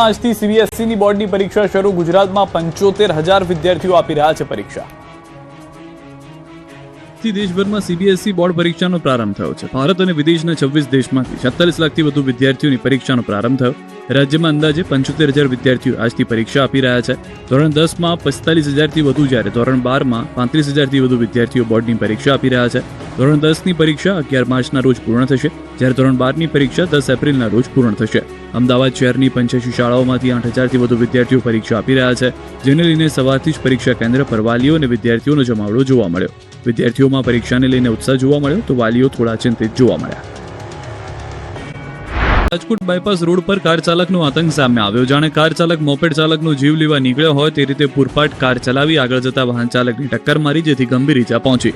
આજથી સીબીએસઈની બોર્ડની પરીક્ષા શરૂ. ગુજરાતમાં 75,000 વિદ્યાર્થીઓ આપી રહ્યા છે પરીક્ષા. દેશભરમાં સીબીએસઈ બોર્ડ પરીક્ષાનો પ્રારંભ થયો છે. ભારત અને વિદેશના 26 દેશમાંથી 46 લાખથી વધુ વિદ્યાર્થીઓની પરીક્ષાનો પ્રારંભ થયો. રાજ્યમાં અંદાજે 75,000 વિદ્યાર્થીઓ આજથી પરીક્ષા આપી રહ્યા છે. ધોરણ 10માં 45,000થી વધુ, જ્યારે ધોરણ 12માં 35,000થી વધુ વિદ્યાર્થીઓ બોર્ડની પરીક્ષા આપી રહ્યા છે. ધોરણ 10ની પરીક્ષા 11 માર્ચના રોજ પૂર્ણ થશે, જ્યારે ધોરણ 12ની પરીક્ષા 10 એપ્રિલના રોજ પૂર્ણ થશે. અમદાવાદ શહેરની 85 શાળાઓમાંથી 8,000થી વધુ વિદ્યાર્થીઓ પરીક્ષા આપી રહ્યા છે, જેને લઈને સવારથી જ પરીક્ષા કેન્દ્ર પર વાલીઓ અને વિદ્યાર્થીઓનો જમાવડો જોવા મળ્યો. વિદ્યાર્થીઓમાં પરીક્ષાને લઈને ઉત્સાહ જોવા મળ્યો તો વાલીઓ થોડા ચિંતિત જોવા મળ્યા. રાજકોટ બાયપાસ રોડ પર કાર ચાલકનો આતંક સામે આવ્યો. જાણે કાર ચાલક મોપેડ ચાલકનો જીવ લેવા નીકળ્યો હોય તે રીતે પૂરપાટ કાર ચલાવી આગળ જતા વાહન ચાલકની ટક્કર મારી, જેથી ગંભીર ઈજા પહોંચી.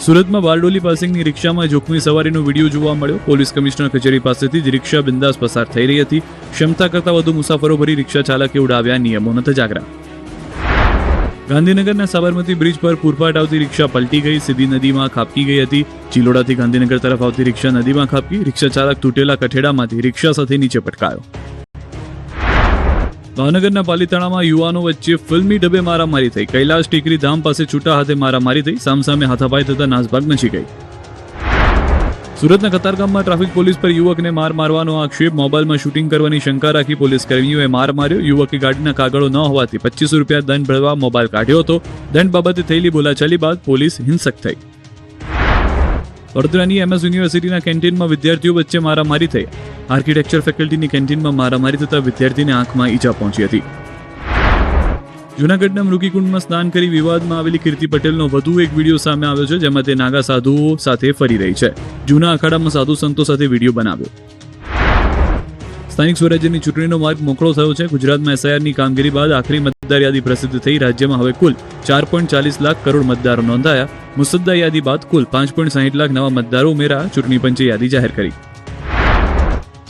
સુરતમાં બારડોલી પાસિંગની રિક્ષામાં જોખમી સવારીનો વિડીયો જોવા મળ્યો. પોલીસ કમિશનર કચેરી પાસેથી જ રિક્ષા બિંદાસ પસાર થઈ રહી હતી. ક્ષમતા કરતાં વધુ મુસાફરો ભરી રિક્ષા ચાલકે ઉડાવ્યા નિયમોના ધજાગરા. ગાંધીનગરના સાબરમતી બ્રિજ પર પૂરપાટ આવતી રિક્ષા પલટી ગઈ, સીધી નદીમાં ખાબકી ગઈ હતી. ચિલોડાથી ગાંધીનગર તરફ આવતી રિક્ષા નદીમાં ખાબકી. રિક્ષા ચાલક તૂટેલા કઠેડામાંથી રિક્ષા સાથે નીચે પટકાયો. ભાવનગરના પાલીતાણામાં યુવાનો વચ્ચે ફિલ્મી ઢબે મારામારી થઈ. કૈલાશ ટીકરી ધામ પાસે છૂટા હાથે મારામારી થઈ. સામસામે હાથાપાઈ થતા નાસભાગ મચી ગઈ. સુરતના કતારગામમાં ટ્રાફિક પોલીસ પર યુવકને માર મારવાનો આક્ષેપ. મોબાઈલમાં શૂટિંગ કરવાની શંકા રાખી પોલીસ કર્મીઓએ માર માર્યો. યુવકે ગાડીના કાગળો ન હોવાથી 2500 રૂપિયા દંડ ભરવા મોબાઈલ કાઢ્યો હતો. દંડ બાબતે થયેલી બોલાચાલી બાદ પોલીસ હિંસક થઈ. વડોદરાની એમએસ યુનિવર્સિટીના કેન્ટીનમાં વિદ્યાર્થીઓ વચ્ચે મારામારી થઈ. આર્કિટેક્ચર ફેકલ્ટીની કેન્ટીનમાં મારામારી થતા વિદ્યાર્થીને આંખમાં ઈજા પહોંચી હતી. જૂનાગઢના મૃગીકુંડમાં સ્નાન કરી વિવાદમાં આવેલી કીર્તિ પટેલનો વધુ એક વિડીયો સામે આવ્યો છે, જેમાં તે નાગા સાધુઓ સાથે ફરી રહી છે. જૂના અખાડામાં સાધુ સંતો સાથે વિડીયો બનાવ્યો. સ્થાનિક સ્વરાજ્યની ચૂંટણીનો માર્ગ મોકળો થયો છે. ગુજરાતમાં એસઆઈઆરની કામગીરી બાદ આખરી મતદાર યાદી પ્રસિદ્ધ થઈ. રાજ્યમાં હવે કુલ 4.40 લાખ કરોડ મતદારો નોંધાયા. મુસદ્દા યાદી બાદ કુલ 5.60 લાખ નવા મતદારો ઉમેરાયા. ચૂંટણી પંચે યાદી જાહેર કરી.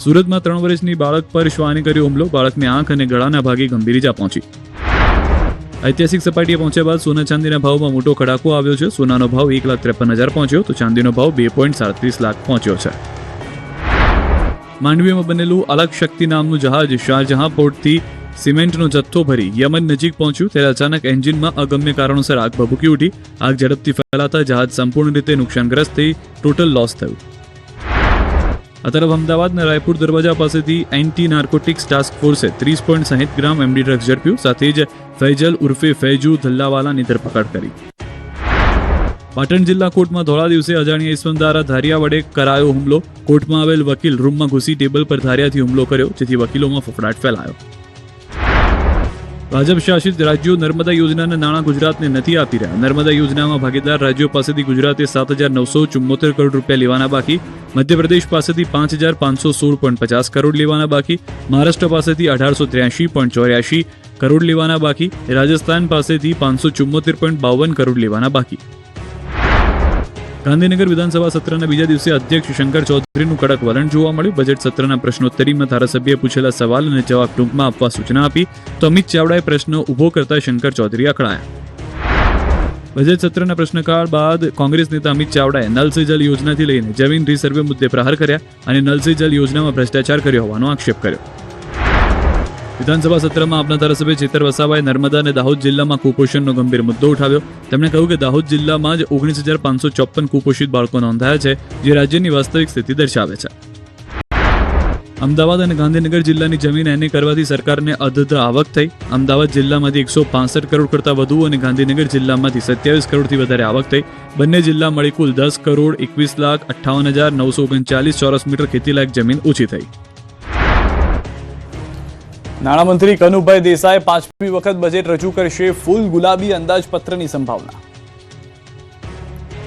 સુરતમાં 3 વર્ષની બાળક પર શ્વાને કર્યો હુમલો. બાળકને આંખ અને ગળાના ભાગે ગંભીર ઈજા પહોંચી. ઐતિહાસિક સપાટીએ પહોંચ્યા બાદ સોના ચાંદીના ભાવમાં મોટો ખડાકો આવ્યો છે. સોનાનો ભાવ 1,53,000 પહોંચ્યો તો ચાંદીનો ભાવ 2.37 લાખ પહોંચ્યો છે. માંડવીમાં બનેલું અલગ શક્તિ નામનું જહાજ શારજહાં પોર્ટથી સિમેન્ટનો જથ્થો ભરી યમન નજીક પહોંચ્યું, ત્યારે અચાનક એન્જિનમાં અગમ્ય કારણોસર આગ ભભૂકી ઉઠી. આગ ઝડપથી ફેલાતા જહાજ સંપૂર્ણ રીતે નુકસાનગ્રસ્ત થઈ ટોટલ લોસ થયું. આ તરફ અમદાવાદના રાયપુર દરવાજા પાસેથી એન્ટી નાર્કોટિક્સ ટાસ્ક ફોર્સે 30.60 ગ્રામ એમડી ડ્રગ્સ ઝડપ્યું. સાથે જ ફૈજલ ઉર્ફે ફૈજુ ધલ્લાવાલાની ધરપકડ કરી. પાટણ જિલ્લા કોર્ટમાં ધોળા દિવસે અજાણ્યા ઈસમ દ્વારા ધારિયા વડે કરાયો હુમલો. કોર્ટમાં આવેલ વકીલ રૂમમાં ઘૂસી ટેબલ પર ધારિયાથી હુમલો કર્યો, જેથી વકીલોમાં ફફડાટ ફેલાયો. ભાજપ શાસિત રાજ્યો નર્મદા યોજનાના નાણાં ગુજરાતને નથી આપી રહ્યા. નર્મદા યોજનામાં ભાગીદાર રાજ્યો પાસેથી ગુજરાતે 7,974 કરોડ રૂપિયા લેવાના બાકી. મધ્યપ્રદેશ પાસેથી 5,516.50 કરોડ લેવાના બાકી. મહારાષ્ટ્ર પાસેથી 1,883.84 કરોડ લેવાના બાકી. રાજસ્થાન પાસેથી 574.52 કરોડ લેવાના બાકી. ગાંધીનગર વિધાનસભા સત્રના બીજા દિવસે અધ્યક્ષ શંકર ચૌધરીનું કડક વલણ જોવા મળ્યું. બજેટ સત્રના પ્રશ્નોત્તરીમાં ધારાસભ્યએ પૂછેલા સવાલ અને જવાબ ટૂંકમાં આપવા સૂચના આપી, તો અમિત ચાવડાએ પ્રશ્ન ઉભો કરતા શંકર ચૌધરી અકળાયા. બજેટ સત્રના પ્રશ્નકાળ બાદ કોંગ્રેસ નેતા અમિત ચાવડાએ નલ સે જલ યોજનાથી લઈને જમીન રીસર્વે મુદ્દે પ્રહાર કર્યા અને નલ સે જલ યોજનામાં ભ્રષ્ટાચાર કર્યો હોવાનો આક્ષેપ કર્યો. વિધાનસભા સત્રમાં આપના ધારાસભ્ય ચેતર વસાવાએ નર્મદા અને દાહોદ જિલ્લામાં કુપોષણનો ગંભીર મુદ્દો ઉઠાવ્યો. તેમણે કહ્યું કે દાહોદ જિલ્લામાં જ 19,554 કુપોષિત બાળકો નોંધાયા છે, જે રાજ્યની વાસ્તવિક સ્થિતિ દર્શાવે છે. અમદાવાદ અને ગાંધીનગર જિલ્લાની જમીન એને કરવાથી સરકારને અધધ આવક થઈ. અમદાવાદ જિલ્લામાંથી 165 કરોડ કરતાં વધુ અને ગાંધીનગર જિલ્લામાંથી 27 કરોડથી વધારે આવક થઈ. બંને જિલ્લા મળી કુલ 10,21,58,939 ચોરસ મીટર ખેતીલાયક જમીન ઓછી થઈ. નાણામંત્રી કનુભાઈ દેસાઈ 5મી વખત બજેટ રજૂ કરશે. ફૂલ ગુલાબી અંદાજપત્રની સંભાવના.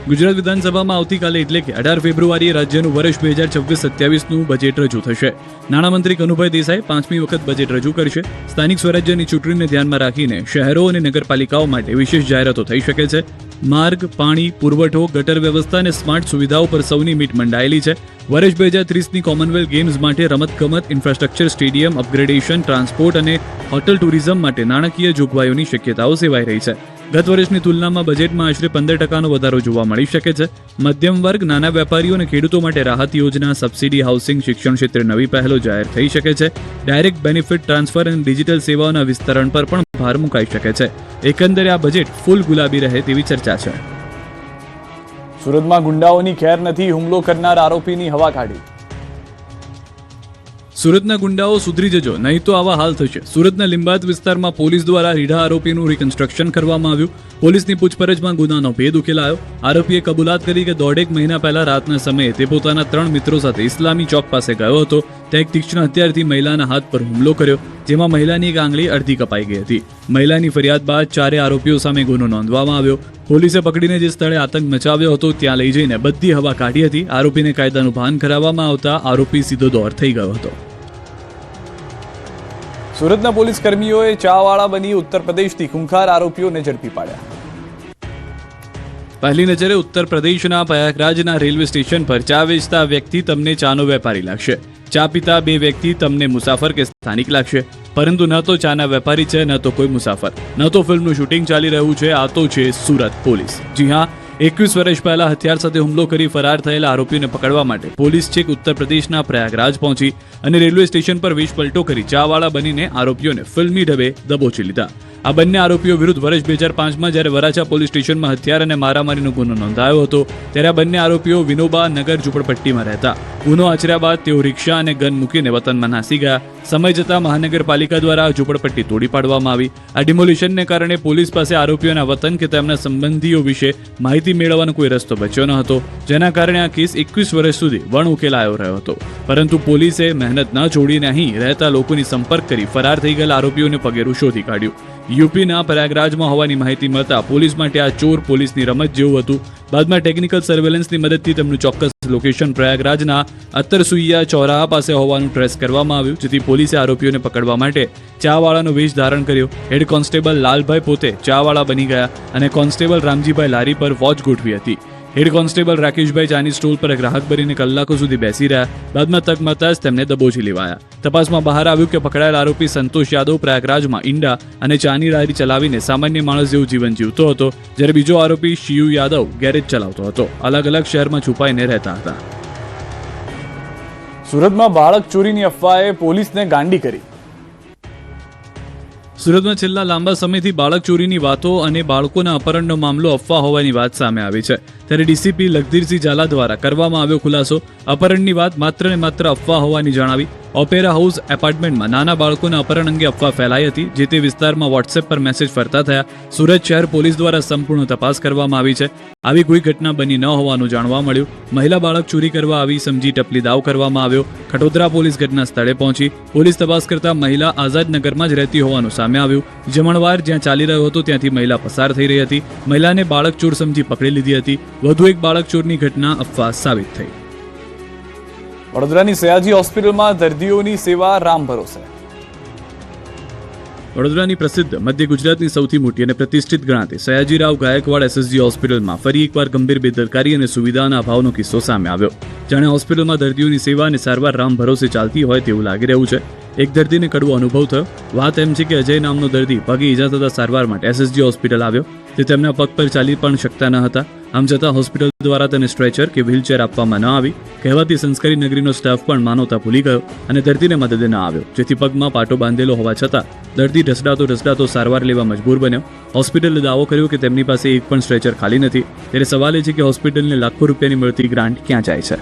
ગુજરાત વિધાનસભામાં આવતીકાલે એટલે કે 18 ફેબ્રુઆરીએ રાજ્યનું વર્ષ 2026-27નું બજેટ રજૂ થશે. નાણામંત્રી કનુભાઈ દેસાઈ 5મી વખત બજેટ રજૂ કરશે. સ્થાનિક સ્વરાજ્યની ચૂંટણીને ધ્યાનમાં રાખીને શહેરો અને નગરપાલિકાઓ માટે વિશેષ જાહેરાતો થઈ શકે છે. માર્ગ, પાણી પુરવઠો, ગટર વ્યવસ્થા અને સ્માર્ટ સુવિધાઓ પર સૌની મીટ મંડાયેલી છે. વર્ષ 2030ની કોમનવેલ્થ ગેમ્સ માટે રમતગમત, ઇન્ફ્રાસ્ટ્રક્ચર, સ્ટેડિયમ અપગ્રેડેશન, ટ્રાન્સપોર્ટ અને હોટલ ટુરિઝમ માટે નાણાકીય જોગવાઈઓની શક્યતાઓ સેવાઈ રહી છે. ગત વર્ષની તુલનામાં બજેટમાં આશરે 15% વધારો જોવા મળી શકે છે. મધ્યમ વર્ગ, નાના વેપારીઓ અને ખેડૂતો માટે રાહત યોજના, સબસિડી, હાઉસિંગ, શિક્ષણ ક્ષેત્રે નવી પહેલો જાહેર થઈ શકે છે. ડાયરેક્ટ બેનિફિટ ટ્રાન્સફર અને ડિજિટલ સેવાઓના વિસ્તરણ પર પણ ભાર મુકાઈ શકે છે. એકંદરે આ બજેટ ફૂલ ગુલાબી રહે તેવી ચર્ચા છે. સુરતમાં ગુંડાઓની ખેર નથી, હુમલો કરનાર આરોપીની હવા કાઢી. સુરતના ગુંડાઓ સુધરી જજો, નહીં તો આવા હાલ થશે. સુરતના લિંબાયત વિસ્તારમાં પોલીસ દ્વારા રીઢા આરોપીનું રિકન્સ્ટ્રક્શન કરવામાં આવ્યું. પોલીસની પૂછપરછમાં ગુનાનો ભેદ ઉકેલાયો. આરોપીએ કબૂલાત કરી કે 1.5 મહિના પહેલા રાતના સમયે તે પોતાના 3 મિત્રો સાથે ઇસ્લામી ચોક પાસે ગયો હતો. ત્યાં એક તીક્ષ્ણ હથિયારથી મહિલાના હાથ પર હુમલો કર્યો, જેમાં મહિલાની એક આંગળી અડધી કપાઈ ગઈ હતી. મહિલાની ફરિયાદ બાદ 4 આરોપીઓ સામે ગુનો નોંધવામાં આવ્યો. પોલીસે પકડીને જે સ્થળે આતંક મચાવ્યો હતો ત્યાં લઈ જઈને બધી હવા કાઢી હતી. આરોપીને કાયદાનું ભાન કરાવવામાં આવતા આરોપી સીધો દોર થઈ ગયો હતો. સુરતના પોલીસ કર્મીઓએ ચાવાળા બની ઉત્તર પ્રદેશથી ખૂંખાર આરોપીઓને ઝડપી પાડ્યા. પહેલી નજરે ઉત્તર પ્રદેશના પ્રયાગરાજના રેલવે સ્ટેશન પર ચા વેચતા વ્યક્તિ તમને ચાનો વેપારી લાગશે. ચા પીતા 2 વ્યક્તિ તમને મુસાફર કે સ્થાનિક લાગશે. પરંતુ ન તો ચાના વેપારી છે, ન તો કોઈ મુસાફર, ન તો ફિલ્મનું શૂટિંગ ચાલી રહ્યું છે. આ તો છે સુરત પોલીસ. જી હા, 21 વર્ષ પહેલા હથિયાર સાથે હુમલો કરી ફરાર થયેલા આરોપીઓને પકડવા માટે પોલીસ છેક ઉત્તર પ્રદેશના પ્રયાગરાજ પહોંચી અને રેલવે સ્ટેશન પર વેશ પલટો કરી ચાવાળા બનીને આરોપીઓને ફિલ્મી ઢબે દબોચી લીધા. આ બંને આરોપીઓ વિરુદ્ધ વર્ષ 2005માં જ્યારે વરાછા પોલીસ સ્ટેશનમાં હથિયાર અને મારામારીનો ગુનો નોંધાયો હતો, ત્યારે આ બંને આરોપીઓ વિનોબા નગર ઝૂંપડપટ્ટીમાં રહેતા. ગુનો આચર્યા બાદ તેઓ રિક્ષા અને ગન મૂકીને વતનમાં નાસી ગયા. સમય જતાં મહાનગરપાલિકા દ્વારા ઝૂંપડપટ્ટી તોડી પાડવામાં આવી. આ ડિમોલિશનને કારણે પોલીસ પાસે આરોપીઓના વતન કે તેમના સંબંધીઓ વિશે માહિતી મેળવવાનો કોઈ રસ્તો બચ્યો ન હતો, જેના કારણે આ કેસ 21 વર્ષ સુધી વણ ઉકેલાયો રહ્યો હતો. પરંતુ પોલીસે મહેનત ન છોડીને અહીં રહેતા લોકોની સંપર્ક કરી ફરાર થઈ ગયેલા આરોપીઓને પગેરું શોધી કાઢ્યું. યુપીના પ્રયાગરાજમાં હોવાની માહિતી મળતા પોલીસ માટે આ ચોર પોલીસની રમત જેવું હતું. બાદમાં ટેકનિકલ સર્વેલન્સની મદદથી તેમનું ચોક્કસ લોકેશન પ્રયાગરાજના અત્તરસુઈયા ચોરાહા પાસે હોવાનું ટ્રેસ કરવામાં આવ્યું, જેથી પોલીસે આરોપીઓને પકડવા માટે ચાવાળાનો વેશ ધારણ કર્યો. હેડ કોન્સ્ટેબલ લાલભાઈ પોતે ચાવાળા બની ગયા અને કોન્સ્ટેબલ રામજીભાઈ લારી પર વોચ ગોઠવી હતી. હેડ કોન્સ્ટેબલ રાકેશભાઈ ચાની સ્ટોલ પર ગ્રાહક બનીને કલાકો સુધી બેસી રહ્યા. બાદમાં તક મળતા જ તેમને દબોચી લેવાયા. તપાસમાં બહાર આવ્યું કે પકડાયેલ આરોપી સંતોષ યાદવ પ્રયાગરાજમાં ઈંડા અને ચાની લારી ચલાવીને સામાન્ય માણસ જેવું જીવન જીવતો હતો, જ્યારે બીજો આરોપી શિયુ યાદવ ગેરેજ ચલાવતો હતો. અલગ અલગ શહેરમાં છુપાઈને રહેતા હતા. સુરતમાં બાળક ચોરીની અફવાએ પોલીસને ગાંડી કરી. સુરતમાં છેલ્લા લાંબા સમયથી બાળક ચોરીની વાતો અને બાળકોના અપહરણનો મામલો અફવા હોવાની વાત સામે આવી છે. ત્યારે ડીસીપી લખધીરસિંહ ઝાલા દ્વારા કરવામાં આવ્યો ખુલાસો. અપહરણની વાત માત્ર ને માત્ર અફવા હોવાની જણાવી. ઓપેરા હાઉસ એપાર્ટમેન્ટમાં નાના બાળકોના અપહરણ અંગે અફવા ફેલાઈ હતી, જે તે વિસ્તારમાં વોટ્સએપ પર મેસેજ ફરતા થયા. સુરત શહેર પોલીસ દ્વારા સંપૂર્ણ તપાસ કરવામાં આવી છે. આવી કોઈ ઘટના બની ન હોવાનું જાણવા મળ્યું. મહિલા બાળક ચોરી કરવા આવી સમજી ટપલી દાવ કરવામાં આવ્યો. ખટોદરા પોલીસ ઘટના સ્થળે પહોંચી. પોલીસ તપાસ કરતા મહિલા આઝાદનગરમાં જ રહેતી હોવાનું સામે આવ્યું. જમણવાર જ્યાં ચાલી રહ્યો હતો ત્યાંથી મહિલા પસાર થઈ રહી હતી. મહિલાને બાળક ચોર સમજી પકડી લીધી હતી. વધુ એક બાળક ચોરની ઘટના અફવા સાબિત થઈ. વડોદરાની સયાજી હોસ્પિટલમાં દર્દીઓની સેવા રામ ભરોસે. વડોદરાની પ્રસિદ્ધ મધ્ય ગુજરાતની સૌથી મોટી અને પ્રતિષ્ઠિત ગણાતી સયાજીરાવ ગાયકવાડ એસએસજી હોસ્પિટલમાં ફરી એકવાર ગંભીર બેદરકારી અને સુવિધાના અભાવનો કિસ્સો સામે આવ્યો. જાણે હોસ્પિટલમાં દર્દીઓની સેવા અને સારવાર રામ ભરોસે ચાલતી હોય તેવું લાગી રહ્યું છે. એક દર્દીને કડવો અનુભવ થયો. વાત એમ છે કે અજય નામનો દર્દી પગે ઈજા થતા સારવાર માટે એસએસજી હોસ્પિટલ આવ્યો. તે તેમના પગ પર ચાલી પણ શકતા ન હતા. આમ છતાં હોસ્પિટલ દ્વારા તેને સ્ટ્રેચર કે વ્હીલચેર આપવામાં ન આવી. કહેવાતી સંસ્કારી નગરીનો સ્ટાફ પણ માનવતા ભૂલી ગયો અને દર્દીને મદદે ન આવ્યો, જેથી પગમાં પાટો બાંધેલો હોવા છતાં દર્દી ઢસડાતો સારવાર લેવા મજબૂર બન્યો. હોસ્પિટલે દાવો કર્યો કે તેમની પાસે એક પણ સ્ટ્રેચર ખાલી નથી. ત્યારે સવાલ એ છે કે હોસ્પિટલને લાખો રૂપિયાની મળતી ગ્રાન્ટ ક્યાં જાય છે.